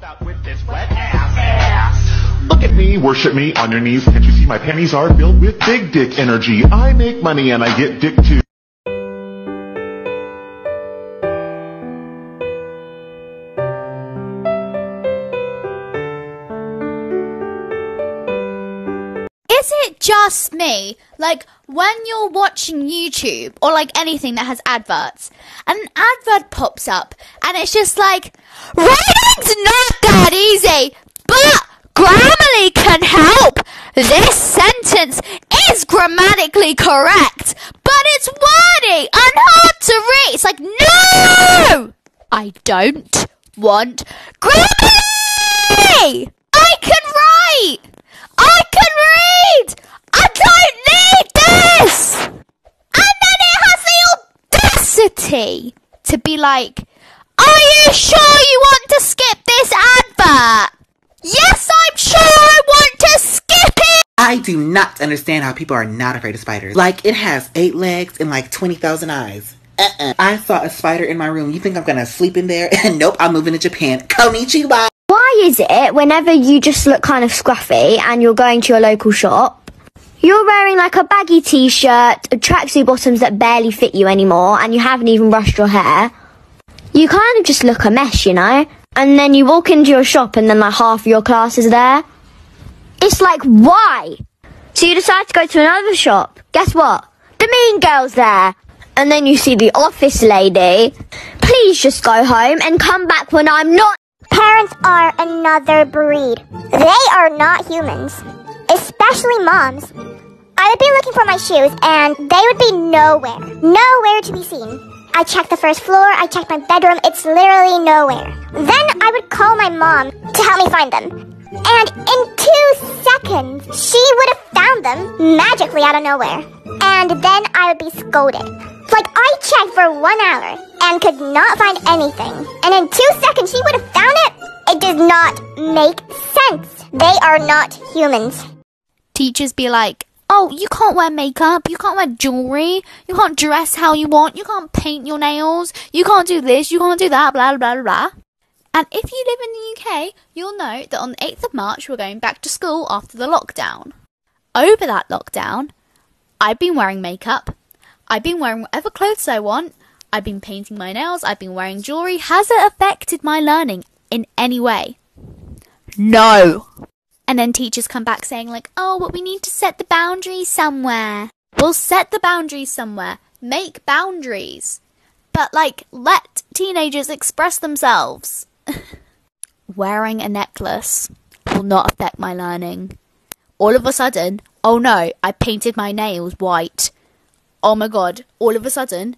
pop out with this wet ass. Look at me, worship me on your knees. Can't you see my panties are filled with big dick energy? I make money and I get dick too. Is it just me, like, when you're watching YouTube or, like, anything that has adverts, and an advert pops up, and it's just like, writing's not that easy, but Grammarly can help. This sentence is grammatically correct, but it's wordy and hard to read. It's like, no! I don't want Grammarly! I can write! I can read! I don't need this! And then it has the audacity to be like, are you sure you want to skip this advert? Yes, I'm sure I want to skip it! I do not understand how people are not afraid of spiders. Like, it has 8 legs and like 20,000 eyes. I saw a spider in my room. You think I'm gonna sleep in there? Nope, I'm moving to Japan. Konnichiwa! Why is it whenever you just look kind of scruffy and you're going to your local shop, you're wearing like a baggy t-shirt, tracksuit bottoms that barely fit you anymore, and you haven't even brushed your hair? You kind of just look a mess, you know? And then you walk into your shop and then like half your class is there. It's like, why? So you decide to go to another shop. Guess what? The mean girl's there. And then you see the office lady. Please just go home and come back when I'm not. Parents are another breed. They are not humans, especially moms. I would be looking for my shoes and they would be nowhere to be seen. I checked the first floor, I checked my bedroom, it's literally nowhere. Then I would call my mom to help me find them. And in 2 seconds, she would have found them magically out of nowhere. And then I would be scolded. Like, I checked for 1 hour and could not find anything. And in 2 seconds, she would have found it? It does not make sense. They are not humans. Teachers be like, oh, you can't wear makeup, you can't wear jewelry, you can't dress how you want, you can't paint your nails, you can't do this, you can't do that, blah, blah, blah, blah. And if you live in the UK, you'll know that on the 8th of March, we're going back to school after the lockdown. Over that lockdown, I've been wearing makeup, I've been wearing whatever clothes I want, I've been painting my nails, I've been wearing jewelry. Has it affected my learning in any way? No. And then teachers come back saying like, oh, but we need to set the boundaries somewhere. We'll set the boundaries somewhere. Make boundaries. But like, let teenagers express themselves. Wearing a necklace will not affect my learning. All of a sudden, oh no, I painted my nails white. Oh my god, all of a sudden,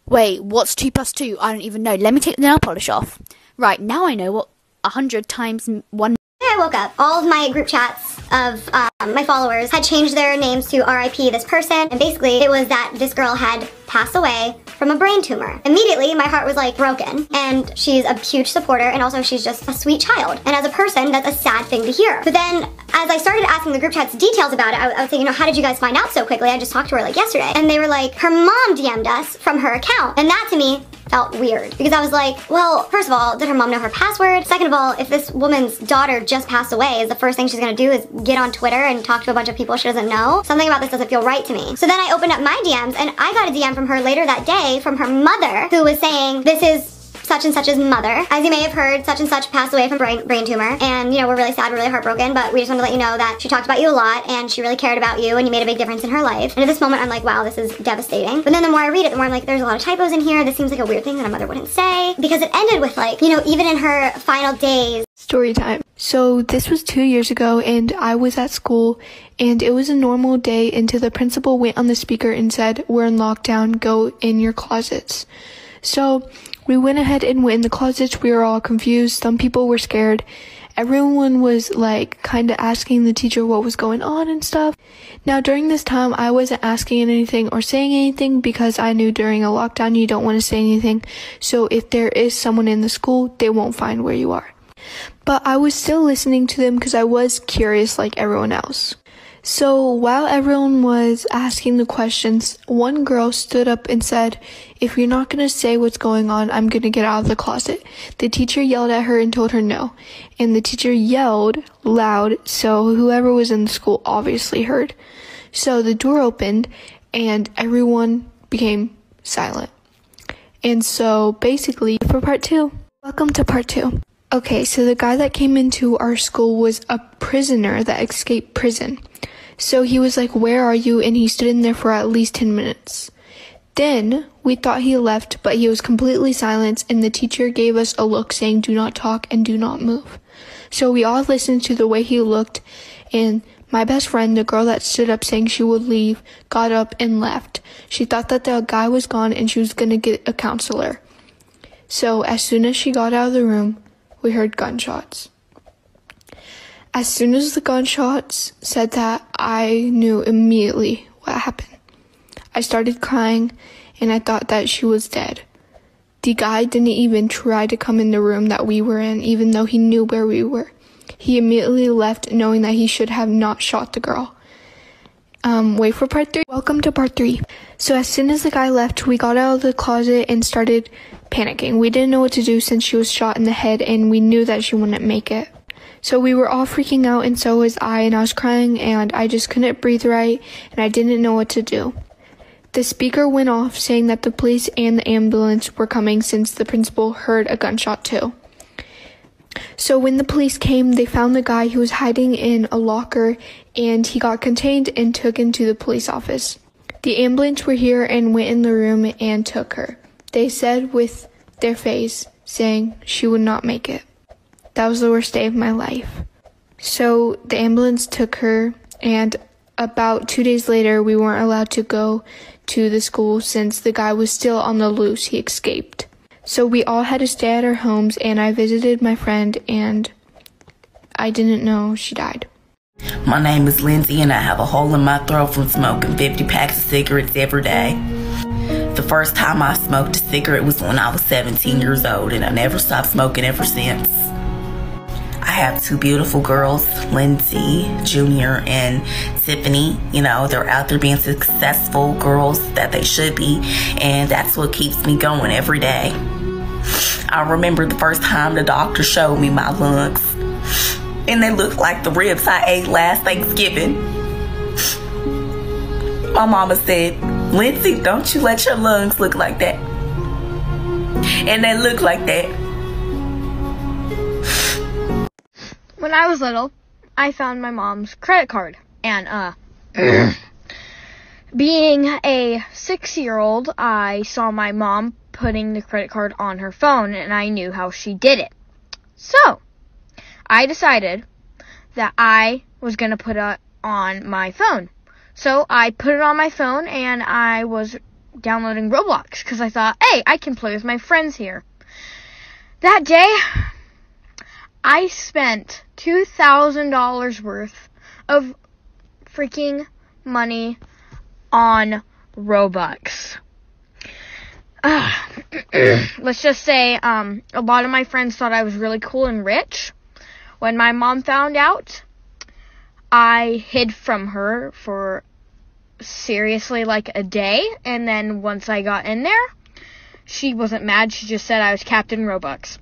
wait, what's 2 plus 2? I don't even know. Let me take the nail polish off. Right, now I know what 100 times 1... I woke up, all of my group chats of my followers had changed their names to RIP this person, and basically it was that this girl had passed away from a brain tumor. Immediately my heart was like broken, and she's a huge supporter, and also she's just a sweet child, and as a person that's a sad thing to hear. But then as I started asking the group chats details about it, I would say, you know, how did you guys find out so quickly? I just talked to her like yesterday, and they were like, her mom DM'd us from her account, and that to me felt weird, because I was like, well, first of all, did her mom know her password? Second of all, if this woman's daughter just passed away, is the first thing she's gonna do is get on Twitter and talk to a bunch of people she doesn't know? Something about this doesn't feel right to me. So then I opened up my DMs, and I got a DM from her later that day from her mother, who was saying, this is such and such's mother. As you may have heard, such and such passed away from brain tumor, and you know, we're really sad, we're really heartbroken, but we just want to let you know that she talked about you a lot, and she really cared about you, and you made a big difference in her life. And at this moment, I'm like, wow, this is devastating. But then the more I read it, the more I'm like, there's a lot of typos in here. This seems like a weird thing that a mother wouldn't say, because it ended with like, you know, even in her final days. Story time. So this was 2 years ago, and I was at school, and it was a normal day until the principal went on the speaker and said, we're in lockdown, go in your closets. So we went ahead and went in the closets. We were all confused. Some people were scared. Everyone was like kind of asking the teacher what was going on and stuff. Now during this time, I wasn't asking anything or saying anything because I knew during a lockdown you don't want to say anything. So if there is someone in the school, they won't find where you are. But I was still listening to them because I was curious like everyone else. So while everyone was asking the questions, one girl stood up and said, "If you're not going to say what's going on, I'm going to get out of the closet." The teacher yelled at her and told her no. And the teacher yelled loud, so whoever was in the school obviously heard. So the door opened and everyone became silent. And so basically for part 2. Welcome to part 2. Okay, so the guy that came into our school was a prisoner that escaped prison. So he was like, "Where are you?" And he stood in there for at least 10 minutes. Then we thought he left, but he was completely silent, and the teacher gave us a look saying, "Do not talk and do not move." So we all listened to the way he looked, and my best friend, the girl that stood up saying she would leave, got up and left. She thought that the guy was gone and she was going to get a counselor. So as soon as she got out of the room, we heard gunshots. As soon as the gunshots said that, I knew immediately what happened. I started crying and I thought that she was dead. The guy didn't even try to come in the room that we were in, even though he knew where we were. He immediately left knowing that he should have not shot the girl. Wait for part 3. Welcome to part 3. So as soon as the guy left, we got out of the closet and started panicking. We didn't know what to do since she was shot in the head and we knew that she wouldn't make it. So we were all freaking out and so was I, and I was crying and I just couldn't breathe right and I didn't know what to do. The speaker went off saying that the police and the ambulance were coming since the principal heard a gunshot too. So when the police came, they found the guy who was hiding in a locker and he got contained and took into the police office. The ambulance were here and went in the room and took her. They said with their face, saying she would not make it. That was the worst day of my life. So the ambulance took her, and about 2 days later, we weren't allowed to go to the school since the guy was still on the loose. He escaped. So we all had to stay at our homes, and I visited my friend, and I didn't know she died. My name is Lindsay, and I have a hole in my throat from smoking 50 packs of cigarettes every day. The first time I smoked a cigarette was when I was 17 years old, and I never stopped smoking ever since. I have 2 beautiful girls, Lindsay Jr. and Tiffany. You know, they're out there being successful girls that they should be, and that's what keeps me going every day. I remember the first time the doctor showed me my lungs, and they looked like the ribs I ate last Thanksgiving. My mama said, "Lindsay, don't you let your lungs look like that." And they look like that. When I was little, I found my mom's credit card, and being a 6-year-old, I saw my mom putting the credit card on her phone, and I knew how she did it. So, I decided that I was going to put it on my phone. So, I put it on my phone, and I was downloading Roblox, because I thought, hey, I can play with my friends here. That day, I spent $2,000 worth of freaking money on Robux. Let's just say, a lot of my friends thought I was really cool and rich. When my mom found out, I hid from her for seriously like a day, and then once I got in there, she wasn't mad. She just said I was Captain Robux.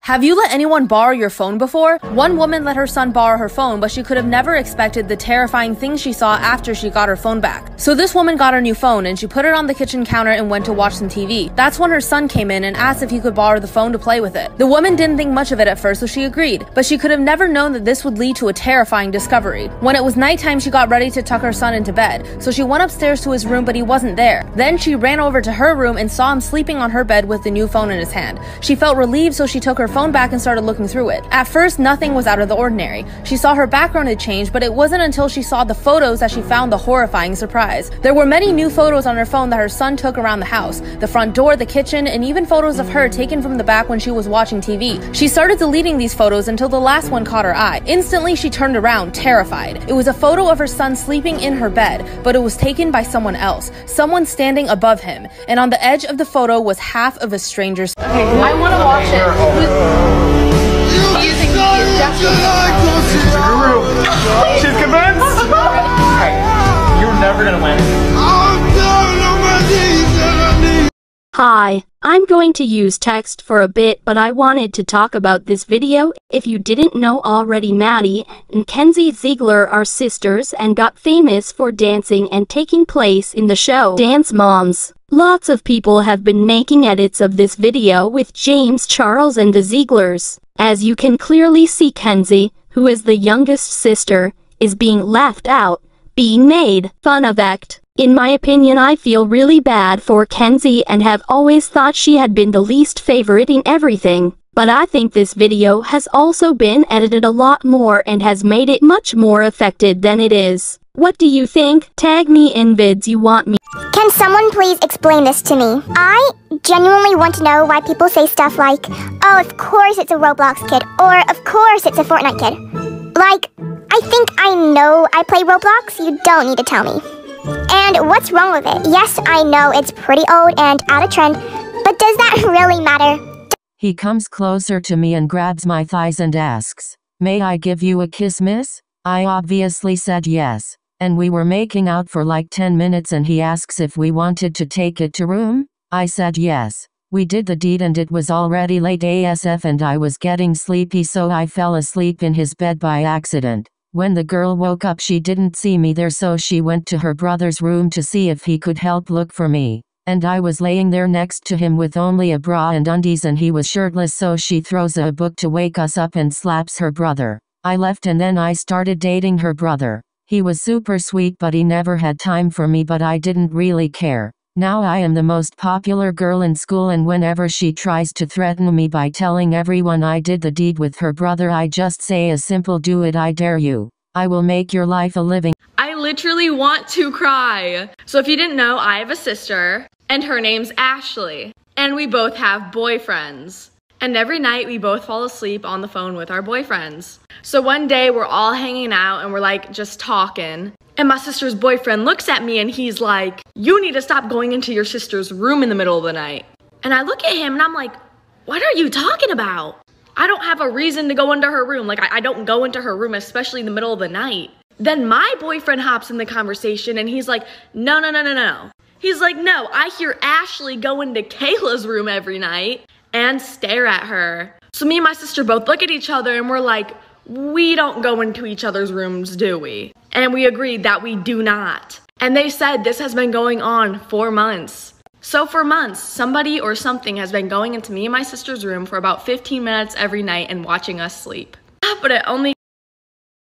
Have you let anyone borrow your phone before? One woman let her son borrow her phone, but she could have never expected the terrifying things she saw after she got her phone back. So this woman got her new phone and she put it on the kitchen counter and went to watch some TV. That's when her son came in and asked if he could borrow the phone to play with it. The woman didn't think much of it at first, so she agreed, but she could have never known that this would lead to a terrifying discovery. When it was nighttime, she got ready to tuck her son into bed, so she went upstairs to his room, but he wasn't there. Then she ran over to her room and saw him sleeping on her bed with the new phone in his hand. She felt relieved, so she took her phone back and started looking through it. At first, nothing was out of the ordinary. She saw her background had changed, but it wasn't until she saw the photos that she found the horrifying surprise. There were many new photos on her phone that her son took around the house, the front door, the kitchen, and even photos of her taken from the back when she was watching TV. She started deleting these photos until the last one caught her eye. Instantly, she turned around, terrified. It was a photo of her son sleeping in her bed, but it was taken by someone else, someone standing above him, and on the edge of the photo was half of a stranger's. Okay, I want to watch it. She's Hi, I'm going to use text for a bit, but I wanted to talk about this video. If you didn't know already, Maddie and Kenzie Ziegler are sisters and got famous for dancing and taking place in the show Dance Moms. Lots of people have been making edits of this video with James Charles and the Zieglers. As you can clearly see, Kenzie, who is the youngest sister, is being left out, being made fun of. In my opinion, I feel really bad for Kenzie and have always thought she had been the least favorite in everything. But I think this video has also been edited a lot more and has made it much more affected than it is. What do you think? Tag me in vids you want me. Can someone please explain this to me? I genuinely want to know why people say stuff like, oh, of course it's a Roblox kid, or of course it's a Fortnite kid. Like, I think I know I play Roblox, you don't need to tell me. And what's wrong with it? Yes, I know it's pretty old and out of trend, but does that really matter? He comes closer to me and grabs my thighs and asks, "May I give you a kiss, miss?" I obviously said yes. And we were making out for like 10 minutes and he asks if we wanted to take it to room. I said yes. We did the deed and it was already late ASF and I was getting sleepy, so I fell asleep in his bed by accident. When the girl woke up, she didn't see me there, so she went to her brother's room to see if he could help look for me. And I was laying there next to him with only a bra and undies and he was shirtless, so she throws a book to wake us up and slaps her brother. I left and then I started dating her brother. He was super sweet, but he never had time for me, but I didn't really care. Now I am the most popular girl in school, and whenever she tries to threaten me by telling everyone I did the deed with her brother, I just say a simple "do it, I dare you. I will make your life a living." I literally want to cry. So if you didn't know, I have a sister and her name's Ashley, and we both have boyfriends. And every night we both fall asleep on the phone with our boyfriends. So one day we're all hanging out and we're like just talking. And my sister's boyfriend looks at me and he's like, "You need to stop going into your sister's room in the middle of the night." And I look at him and I'm like, "What are you talking about? I don't have a reason to go into her room. Like, I don't go into her room, especially in the middle of the night." Then my boyfriend hops in the conversation and he's like, no. He's like, "No, I hear Ashley go into Kayla's room every night and stare at her." So me and my sister both look at each other and we're like, we don't go into each other's rooms, do we? And we agreed that we do not. And they said this has been going on for months. So for months, somebody or something has been going into me and my sister's room for about 15 minutes every night and watching us sleep. But it only